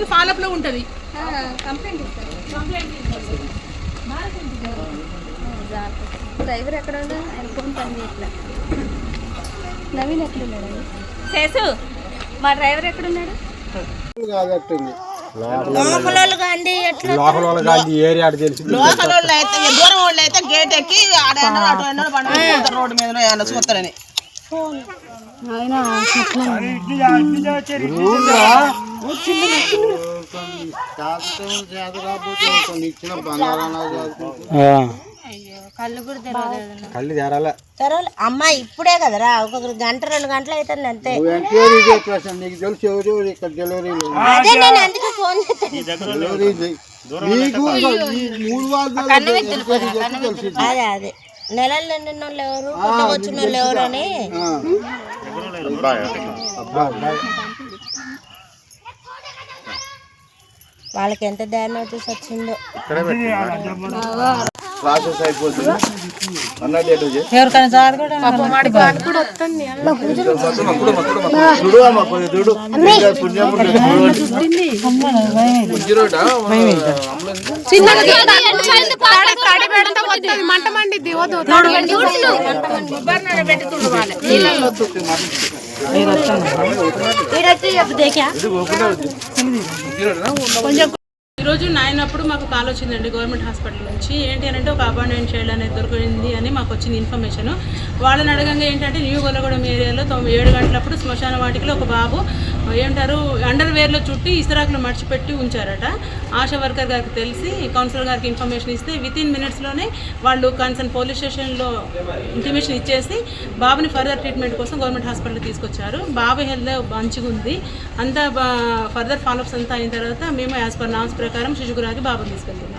ఇప్పుడు ఫాలోఅప్ లో ఉంటది. డ్రైవర్ ఎక్కడ ఫోన్ పని చేయట్లా. నవీన్ ఎక్కడున్నాడు? శేషు మా డ్రైవర్ ఎక్కడున్నాడు? లోకల్ వాళ్ళు అయితే దూరం వాళ్ళు అయితే గేట్ ఎక్కి రోడ్డు మీద ఏమన్నా చూస్తారని అమ్మా ఇప్పుడే కదరా ఒక గంట 2 గంటలు అవుతుంది అంతే. అదే నేను అందుకే ఫోన్ అదే అదే నెలలు నిండిన వాళ్ళు ఎవరు కొత్తగా వచ్చిన వాళ్ళు ఎవరు అని వాళ్ళకి ఎంత డ్యామేజెస్ వచ్చిందో ప్రాసెస్ అయిపోతుంది మంట మండి ఈరోజు 9 అప్పుడు మాకు కాల్ వచ్చిందండి గవర్నమెంట్ హాస్పిటల్ నుంచి. ఏంటి అని అంటే ఒక అబాండెంట్ చైల్డ్ అనేది దొరికింది అని మాకు వచ్చింది ఇన్ఫర్మేషన్. వాళ్ళని అడగంగా ఏంటంటే న్యూ గొల్లగూడెం ఏరియాలో 7 గంటలప్పుడు శ్మశాన వాటికలో ఒక బాబు ఏమంటారు అండర్వేర్లో చుట్టి ఇసురాకులు మర్చిపెట్టి ఉంచారట. ఆశా వర్కర్ గారికి తెలిసి కౌన్సిలర్ గారికి ఇన్ఫర్మేషన్ ఇస్తే వితిన్ మినిట్స్లోనే వాళ్ళు కన్సర్న్ పోలీస్ స్టేషన్లో ఇంటిమేషన్ ఇచ్చేసి బాబుని ఫర్దర్ ట్రీట్మెంట్ కోసం గవర్నమెంట్ హాస్పిటల్కి తీసుకొచ్చారు. బాబు హెల్త్ మంచిగా ఉంది. అంతా ఫర్దర్ ఫాలోఅప్స్ అంతా అయిన తర్వాత మేము యాజ్ పర్ నామ్స్ ప్రకారం శిశుగురాకి బాబుని తీసుకెళ్తాం.